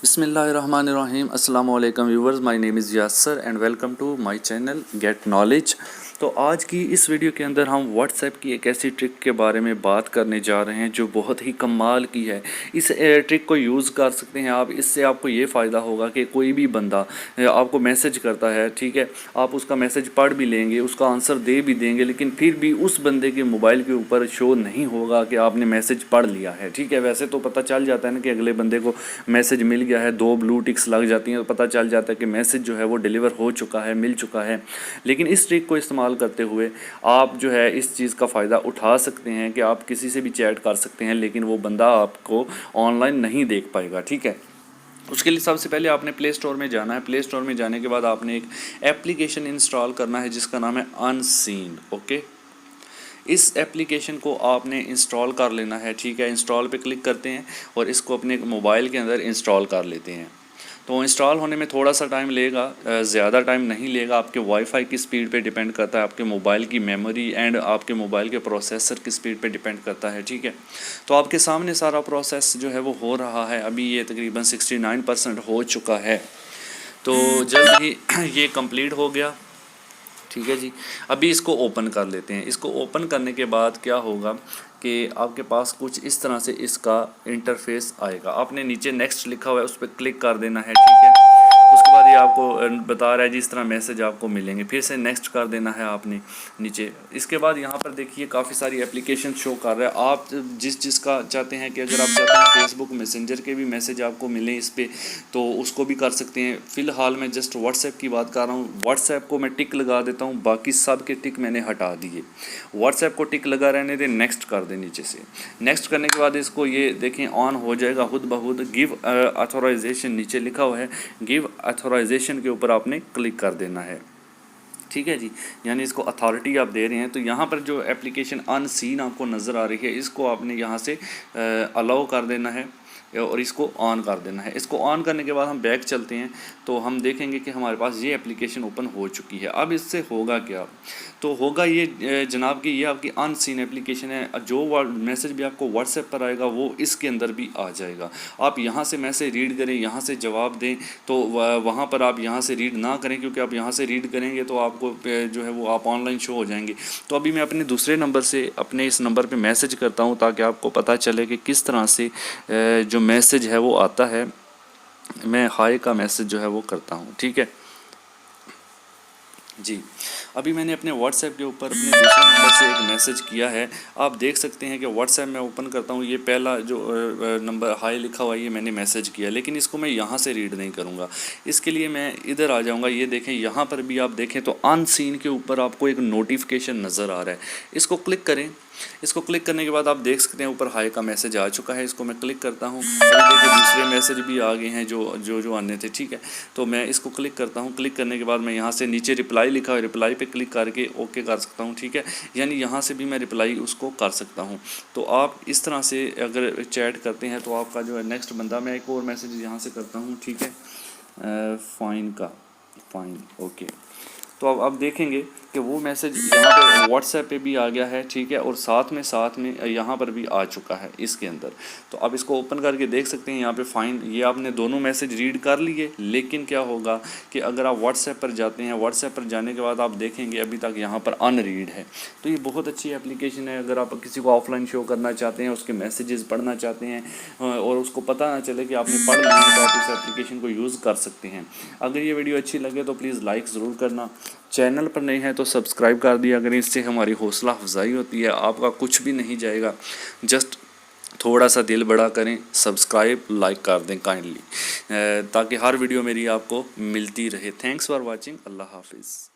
बिस्मिल्लाहिर्रहमानिर्रहीम अस्सलाम वालेकुम viewers, my name is Yasir and welcome to my channel Get Knowledge. तो आज की इस वीडियो के अंदर हम व्हाट्सएप की एक ऐसी ट्रिक के बारे में बात करने जा रहे हैं जो बहुत ही कमाल की है। इस ट्रिक को यूज़ कर सकते हैं आप। इससे आपको ये फ़ायदा होगा कि कोई भी बंदा आपको मैसेज करता है, ठीक है, आप उसका मैसेज पढ़ भी लेंगे, उसका आंसर दे भी देंगे, लेकिन फिर भी उस बंदे के मोबाइल के ऊपर शो नहीं होगा कि आपने मैसेज पढ़ लिया है, ठीक है। वैसे तो पता चल जाता है ना कि अगले बंदे को मैसेज मिल गया है, 2 ब्लू टिक्स लग जाती हैं तो पता चल जाता है कि मैसेज जो है वो डिलीवर हो चुका है, मिल चुका है। लेकिन इस ट्रिक को इस्तेमाल करते हुए आप जो है इस चीज़ का फ़ायदा उठा सकते हैं कि आप किसी से भी चैट कर सकते हैं, लेकिन वो बंदा आपको ऑनलाइन नहीं देख पाएगा, ठीक है। उसके लिए सबसे पहले आपने प्ले स्टोर में जाना है। प्ले स्टोर में जाने के बाद आपने एक एप्लीकेशन इंस्टॉल करना है जिसका नाम है अनसीन, ओके। इस एप्लीकेशन को आपने इंस्टॉल कर लेना है, ठीक है। इंस्टॉल पे क्लिक करते हैं और इसको अपने मोबाइल के अंदर इंस्टॉल कर लेते हैं। तो इंस्टॉल होने में थोड़ा सा टाइम लेगा, ज़्यादा टाइम नहीं लेगा। आपके वाईफाई की स्पीड पे डिपेंड करता है, आपके मोबाइल की मेमोरी एंड आपके मोबाइल के प्रोसेसर की स्पीड पे डिपेंड करता है, ठीक है। तो आपके सामने सारा प्रोसेस जो है वो हो रहा है। अभी ये तकरीबन 69% हो चुका है, तो जल्द ही ये कंप्लीट हो गया, ठीक है जी। अभी इसको ओपन कर लेते हैं। इसको ओपन करने के बाद क्या होगा कि आपके पास कुछ इस तरह से इसका इंटरफेस आएगा। आपने नीचे नेक्स्ट लिखा हुआ है, उस पर क्लिक कर देना है, ठीक है। उसके बाद ये आपको बता रहा है जिस तरह मैसेज आपको मिलेंगे, फिर से नेक्स्ट कर देना है आपने नीचे। इसके बाद यहाँ पर देखिए काफ़ी सारी एप्लीकेशन शो कर रहा है। आप जिसका चाहते हैं कि अगर आप चाहते हैं फेसबुक मैसेंजर के भी मैसेज आपको मिलें इस पर, तो उसको भी कर सकते हैं। फ़िलहाल मैं जस्ट व्हाट्सएप की बात कर रहा हूँ। व्हाट्सएप को मैं टिक लगा देता हूँ, बाकी सब के टिक मैंने हटा दिए। व्हाट्सएप को टिक लगा रहने दें, नेक्स्ट कर दें नीचे से। नेक्स्ट करने के बाद इसको ये देखें ऑन हो जाएगा खुद ब खुद। गिव ऑथोराइजेशन नीचे लिखा हुआ है, गिव ऑथोराइजेशन के ऊपर आपने क्लिक कर देना है, ठीक है जी। यानी इसको अथॉरिटी आप दे रहे हैं। तो यहाँ पर जो एप्लीकेशन अनसीन आपको नज़र आ रही है, इसको आपने यहाँ से अलाउ कर देना है और इसको ऑन कर देना है। इसको ऑन करने के बाद हम बैक चलते हैं तो हम देखेंगे कि हमारे पास ये एप्लीकेशन ओपन हो चुकी है। अब इससे होगा क्या, तो होगा ये जनाब कि ये आपकी अनसीन एप्लीकेशन है। जो मैसेज भी आपको व्हाट्सएप पर आएगा वो इसके अंदर भी आ जाएगा। आप यहाँ से मैसेज रीड करें, यहाँ से जवाब दें, तो वहाँ पर आप यहाँ से रीड ना करें, क्योंकि आप यहाँ से रीड करेंगे तो आपको जो है वो आप ऑनलाइन शो हो जाएंगे। तो अभी मैं अपने दूसरे नंबर से अपने इस नंबर पे मैसेज करता हूँ ताकि आपको पता चले कि किस तरह से जो मैसेज है वो आता है। मैं हाय का मैसेज जो है वो करता हूँ, ठीक है जी। अभी मैंने अपने व्हाट्सएप के ऊपर अपने दूसरे नंबर से एक मैसेज किया है। आप देख सकते हैं कि व्हाट्सएप में ओपन करता हूँ, ये पहला जो नंबर हाय लिखा हुआ है ये मैंने मैसेज किया, लेकिन इसको मैं यहाँ से रीड नहीं करूँगा। इसके लिए मैं इधर आ जाऊँगा। ये देखें, यहाँ पर भी आप देखें तो अनसीन के ऊपर आपको एक नोटिफिकेशन नज़र आ रहा है। इसको क्लिक करें। इसको क्लिक करने के बाद आप देख सकते हैं ऊपर हाय का मैसेज आ चुका है। इसको मैं क्लिक करता हूँ, अभी देखिए दूसरे मैसेज भी आ गए हैं जो आने थे, ठीक है। तो मैं इसको क्लिक करता हूँ। क्लिक करने के बाद मैं यहाँ से नीचे रिप्लाई लिखा है, रिप्लाई पे क्लिक करके ओके कर सकता हूँ, ठीक है। यानी यहाँ से भी मैं रिप्लाई उसको कर सकता हूँ। तो आप इस तरह से अगर चैट करते हैं तो आपका जो है नेक्स्ट बंदा, मैं एक और मैसेज यहाँ से करता हूँ, ठीक है, फाइन, ओके। तो अब आप देखेंगे कि वो मैसेज यहाँ पे व्हाट्सएप पे भी आ गया है, ठीक है, और साथ में यहाँ पर भी आ चुका है इसके अंदर। तो अब इसको ओपन करके देख सकते हैं यहाँ पे फाइन, ये आपने दोनों मैसेज रीड कर लिए। लेकिन क्या होगा कि अगर आप व्हाट्सएप पर जाते हैं, व्हाट्सएप पर जाने के बाद आप देखेंगे अभी तक यहाँ पर अनरीड है। तो ये बहुत अच्छी एप्लीकेशन है। अगर आप किसी को ऑफलाइन शो करना चाहते हैं, उसके मैसेजेस पढ़ना चाहते हैं और उसको पता ना चले कि आपने पढ़ लिया है, तो आप इस एप्लीकेशन को यूज़ कर सकते हैं। अगर ये वीडियो अच्छी लगे तो प्लीज़ लाइक ज़रूर करना। चैनल पर नहीं है तो सब्सक्राइब कर दिया अगर, इससे हमारी हौसला अफजाई होती है। आपका कुछ भी नहीं जाएगा, जस्ट थोड़ा सा दिल बड़ा करें, सब्सक्राइब लाइक कर दें काइंडली, ताकि हर वीडियो मेरी आपको मिलती रहे। Thanks for watching. अल्लाह हाफिज़।